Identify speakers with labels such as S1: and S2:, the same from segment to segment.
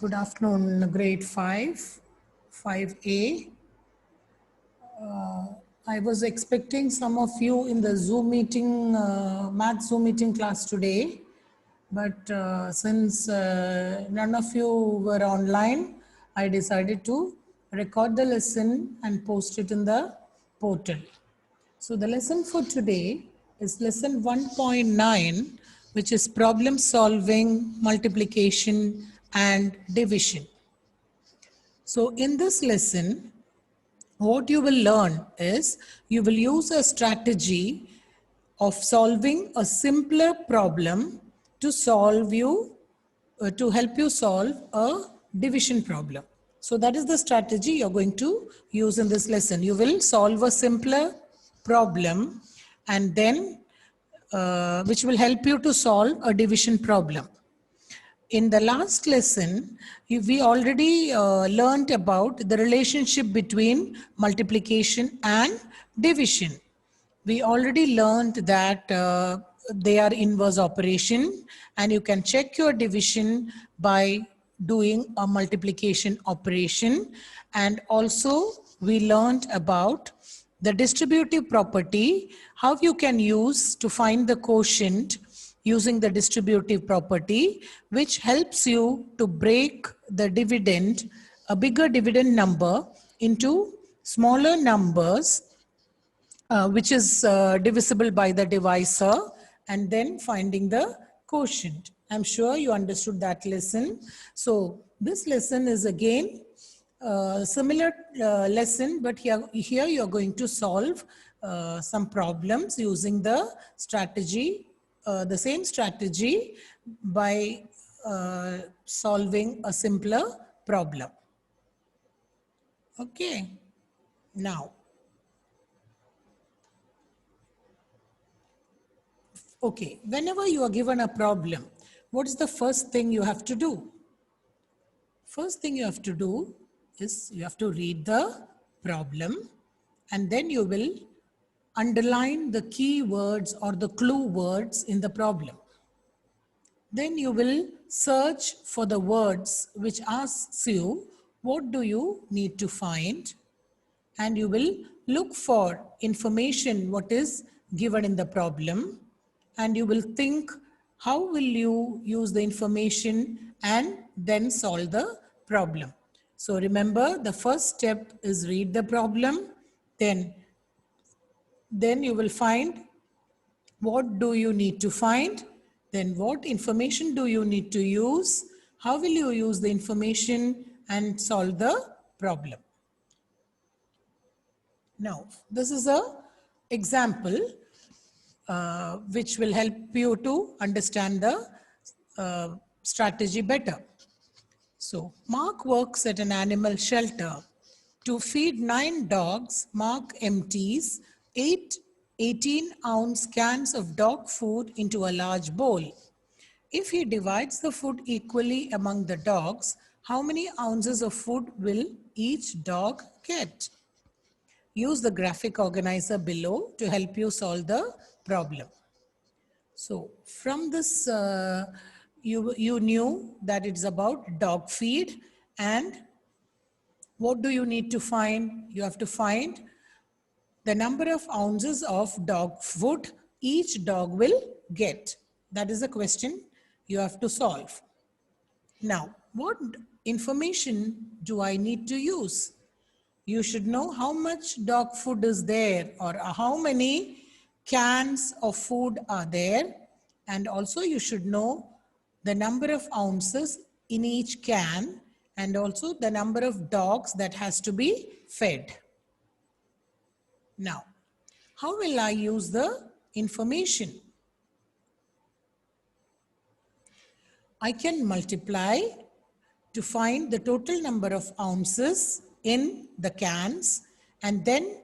S1: Good afternoon, grade 5A. I was expecting some of you in the Zoom meeting, math Zoom meeting class today, but since none of you were online, I decided to record the lesson and post it in the portal. So the lesson for today is lesson 1.9, which is problem solving, multiplication and division. So in this lesson, what you will learn is you will use a strategy of solving a simpler problem to to help you solve a division problem. So that is the strategy you're going to use in this lesson. You will solve a simpler problem and then which will help you to solve a division problem. In the last lesson, we already learned about the relationship between multiplication and division. We already learned that they are inverse operation, and you can check your division by doing a multiplication operation. And also we learned about the distributive property, how you can use to find the quotient using the distributive property, which helps you to break the dividend, a bigger dividend number, into smaller numbers, which is divisible by the divisor, and then finding the quotient. I'm sure you understood that lesson. So this lesson is again similar lesson, but here you're going to solve some problems using the strategy, the same strategy by solving a simpler problem. Okay, now, okay, whenever you are given a problem, what is the first thing you have to do? First thing you have to do is you have to read the problem, and then you will underline the key words or the clue words in the problem. Then you will search for the words which asks you, what do you need to find? And you will look for information what is given in the problem, and you will think how will you use the information and then solve the problem. So remember, the first step is read the problem, then you will find what do you need to find, then what information do you need to use, how will you use the information and solve the problem. Now, this is a example which will help you to understand the strategy better. So, Mark works at an animal shelter. To feed 9 dogs, Mark empties 8 18-ounce cans of dog food into a large bowl. If he divides the food equally among the dogs, how many ounces of food will each dog get? Use the graphic organizer below to help you solve the problem. So from this, you knew that it's about dog feed, and what do you need to find? You have to find the number of ounces of dog food each dog will get. That is the question you have to solve. Now, what information do I need to use? You should know how much dog food is there, or how many cans of food are there. And also you should know the number of ounces in each can, and also the number of dogs that has to be fed. Now, how will I use the information? I can multiply to find the total number of ounces in the cans, and then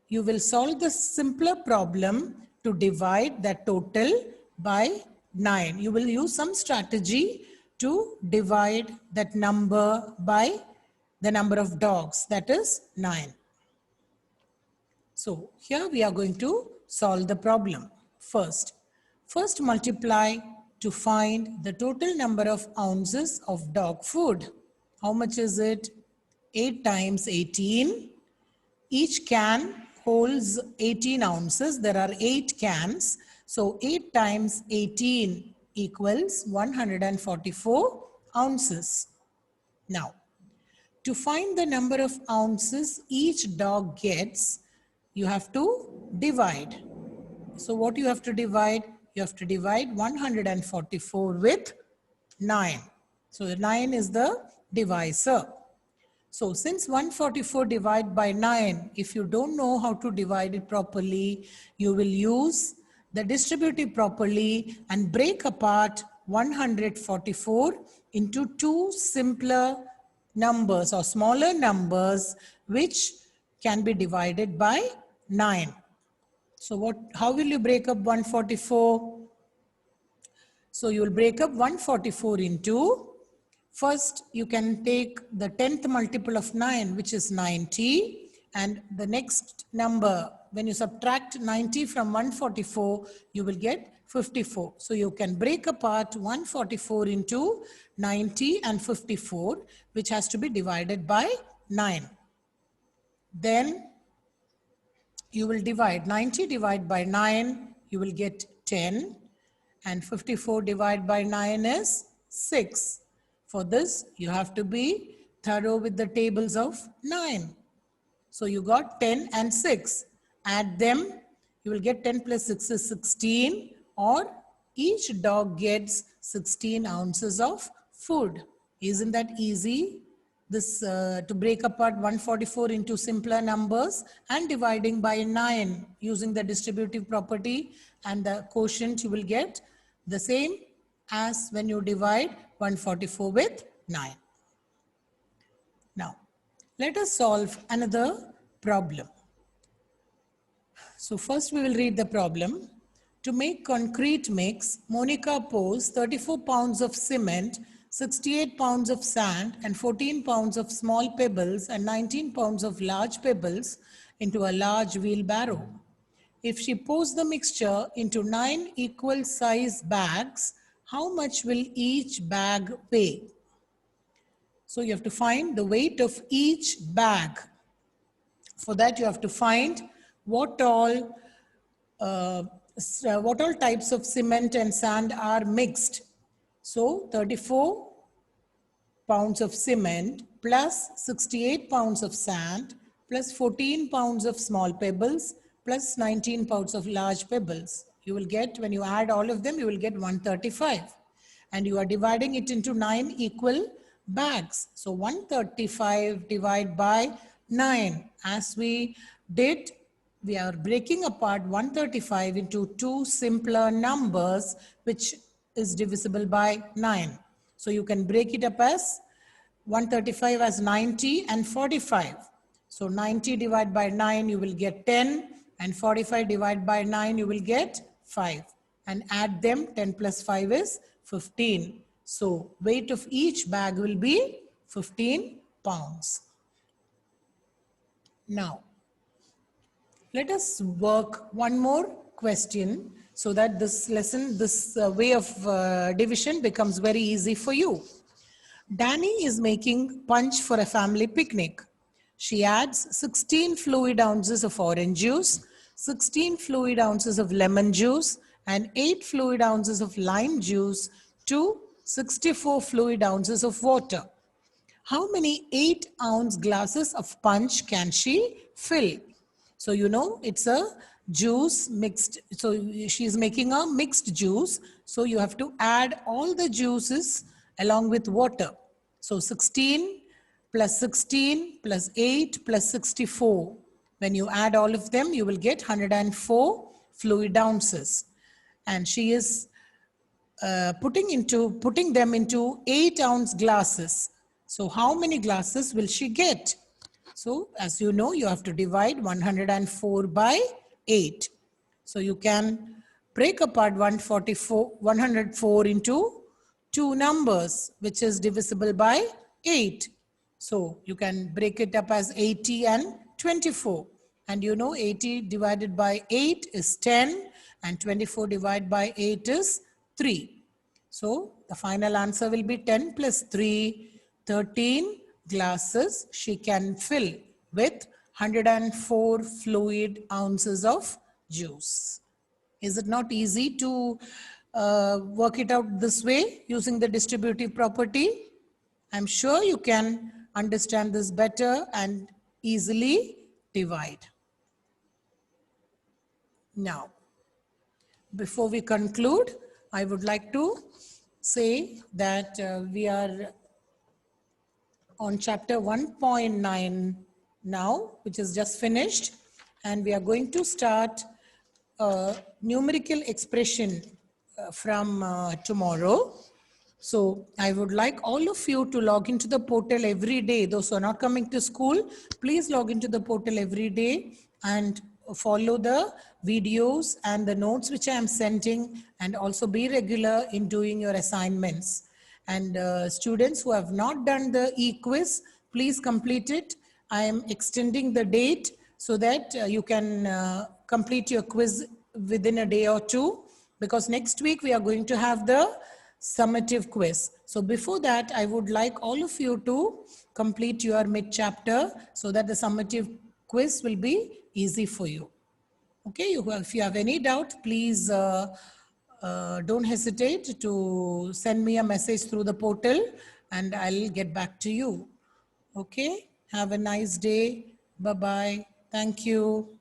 S1: you will solve the simpler problem to divide that total by 9. You will use some strategy to divide that number by the number of dogs, that is 9. So here we are going to solve the problem. First multiply to find the total number of ounces of dog food. How much is it? 8 times 18. Each can holds 18 ounces. There are 8 cans. So 8 times 18 equals 144 ounces. Now, to find the number of ounces each dog gets, you have to divide. So what you have to divide? You have to divide 144 with 9. So 9 is the divisor. So since 144 divided by 9, if you don't know how to divide it properly, you will use the distributive properly and break apart 144 into two simpler numbers or smaller numbers which can be divided by 9. So how will you break up 144? So you will break up 144 into, first you can take the 10th multiple of 9, which is 90, and the next number, when you subtract 90 from 144, you will get 54. So you can break apart 144 into 90 and 54, which has to be divided by 9. Then you will divide 90 divided by 9, you will get 10, and 54 divided by 9 is 6. For this, you have to be thorough with the tables of 9. So you got 10 and 6. Add them, you will get 10 plus 6 is 16, or each dog gets 16 ounces of food. Isn't that easy? This to break apart 144 into simpler numbers and dividing by 9 using the distributive property, and the quotient you will get the same as when you divide 144 with 9. Now, let us solve another problem. So first we will read the problem. To make concrete mix, Monica pours 34 pounds of cement, 68 pounds of sand and 14 pounds of small pebbles and 19 pounds of large pebbles into a large wheelbarrow. If she pours the mixture into 9 equal size bags, how much will each bag weigh? So you have to find the weight of each bag. For that you have to find what all types of cement and sand are mixed. So 34 pounds of cement plus 68 pounds of sand plus 14 pounds of small pebbles plus 19 pounds of large pebbles. You will get, when you add all of them, you will get 135. And you are dividing it into 9 equal bags. So 135 divided by 9. As we did, we are breaking apart 135 into two simpler numbers, which is divisible by 9. So you can break it up as 135 as 90 and 45. So 90 divided by 9, you will get 10, and 45 divided by 9, you will get 5. And add them, 10 plus 5 is 15. So weight of each bag will be 15 pounds. Now, let us work one more question so that this lesson, this way of division becomes very easy for you. Danny is making punch for a family picnic. She adds 16 fluid ounces of orange juice, 16 fluid ounces of lemon juice, and 8 fluid ounces of lime juice to 64 fluid ounces of water. How many 8-ounce glasses of punch can she fill? So you know it's a juice mixed. So she's making a mixed juice. So you have to add all the juices along with water. So 16 plus 16 plus 8 plus 64. When you add all of them, you will get 104 fluid ounces. And she is putting them into 8-ounce glasses. So how many glasses will she get? So as you know, you have to divide 104 by 8. So you can break apart 104 into two numbers, which is divisible by 8. So you can break it up as 80 and 24. And you know 80 divided by 8 is 10 and 24 divided by 8 is 3. So the final answer will be 10 plus 3, 13 glasses she can fill with 104 fluid ounces of juice. Is it not easy to work it out this way using the distributive property? I'm sure you can understand this better and easily divide. Now, before we conclude, I would like to say that we are on chapter 1.9 now, which is just finished, and we are going to start numerical expression from tomorrow. So I would like all of you to log into the portal every day. Those who are not coming to school, please log into the portal every day and follow the videos and the notes which I am sending, and also be regular in doing your assignments. And students who have not done the e-quiz, please complete it. I am extending the date so that you can complete your quiz within a day or two, because next week we are going to have the summative quiz. So before that, I would like all of you to complete your mid chapter so that the summative quiz will be easy for you. Okay, if you have any doubt, please don't hesitate to send me a message through the portal and I'll get back to you. Okay, have a nice day. Bye-bye. Thank you.